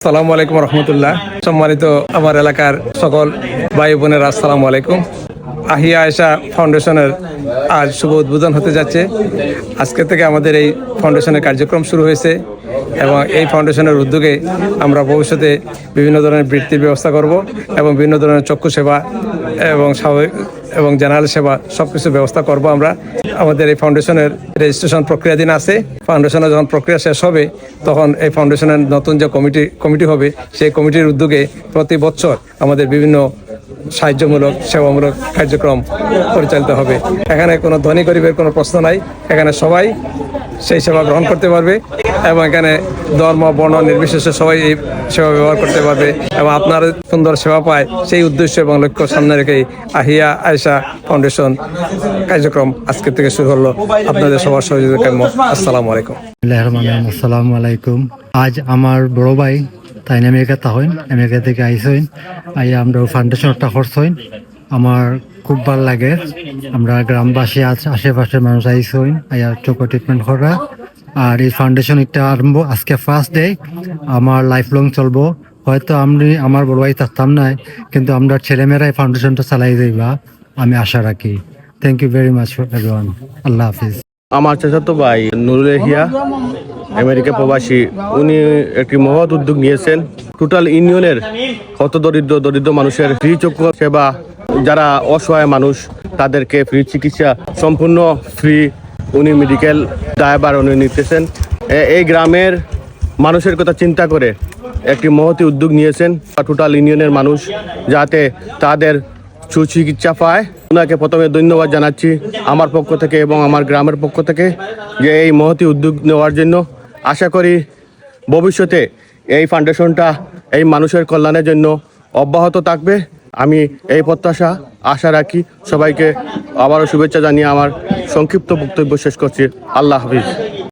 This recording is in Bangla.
আসসালামু আলাইকুম রহমতুল্লাহ। সম্মানিত আমার এলাকার সকল ভাই বোনেরা, আসসালামু আলাইকুম। আহিয়া আয়েশা ফাউন্ডেশনের আজ শুভ উদ্বোধন হতে যাচ্ছে। আজকে থেকে আমাদের এই ফাউন্ডেশনের কার্যক্রম শুরু হয়েছে এবং এই ফাউন্ডেশনের উদ্যোগে আমরা ভবিষ্যতে বিভিন্ন ধরনের বৃত্তির ব্যবস্থা করব এবং বিভিন্ন ধরনের চক্ষু সেবা এবং স্বাভাবিক এবং জেনারেল সেবা সব কিছু ব্যবস্থা করব। আমরা আমাদের এই ফাউন্ডেশনের রেজিস্ট্রেশন প্রক্রিয়াধীন আছে। ফাউন্ডেশনের যখন প্রক্রিয়া শেষ হবে তখন এই ফাউন্ডেশনের নতুন যে কমিটি হবে, সেই কমিটির উদ্যোগে প্রতি বছর আমাদের বিভিন্ন সাহায্যমূলক সেবামূলক কার্যক্রম পরিচালিত হবে। এখানে কোনো ধনী গরিবের কোনো প্রশ্ন নাই, এখানে সবাই সেই সেবা গ্রহণ করতে পারবে এবং এখানে ধর্ম বর্ণ নির্বিশেষে সবাই এই সেবা ব্যবহার করতে পারবে এবং আপনার সুন্দর সেবা পায় সেই উদ্দেশ্য এবং লক্ষ্য সামনে রেখেই আহিয়া আয়েশা ফাউন্ডেশন কার্যক্রম আজকে থেকে শুরু হলো। আপনাদের সবার সহযোগিতা কাম্য। আসসালামু আলাইকুম। আসসালামু আলাইকুম। আজ আমার বড় ভাই তাই আমেরিকাতে হইন, আমেরিকা থেকে আইসইন, আই আমরা ফাউন্ডেশন একটা খরচ হইন। আমার খুব ভালো লাগে। আমরা গ্রামবাসী আশেপাশের মানুষ আইসইন আইয়া চোখে ট্রিটমেন্ট করা। আর এই ফাউন্ডেশন একটা আরম্ভ আজকে ফার্স্ট ডে, আমার লাইফ লং চলবো। হয়তো আমি আমার বড় ভাই থাকতাম না, কিন্তু আমরা ছেলেমেয়েরা এই ফাউন্ডেশনটা চালাই যাইবা আমি আশা রাখি। Thank you very much everyone. আল্লাহ হাফিজ। আমার চাচাতো ভাই নুরুল হিয়া আমেরিকা প্রবাসী, উনি একটি মহৎ উদ্যোগ নিয়েছেন। টোটাল ইউনিয়নের কত দরিদ্র মানুষের ফ্রি চক্ষু সেবা, যারা অসহায় মানুষ তাদেরকে ফ্রি চিকিৎসা সম্পূর্ণ ফ্রি উনি মেডিকেল ড্রাইভার উনি নিতেছেন। এই গ্রামের মানুষের কথা চিন্তা করে একটি মহৎ উদ্যোগ নিয়েছেন টোটাল ইউনিয়নের মানুষ যাতে তাদের সুচিকিৎসা পায়। ওনাকে প্রথমে ধন্যবাদ জানাচ্ছি আমার পক্ষ থেকে এবং আমার গ্রামের পক্ষ থেকে যে এই মহতি উদ্যোগ নেওয়ার জন্য। আশা করি ভবিষ্যতে এই ফাউন্ডেশনটা এই মানুষের কল্যাণের জন্য অব্যাহত থাকবে। আমি এই প্রত্যাশা আশা রাখি। সবাইকে আবারও শুভেচ্ছা জানিয়ে আমার সংক্ষিপ্ত বক্তব্য শেষ করছি। আল্লাহ হাফিজ।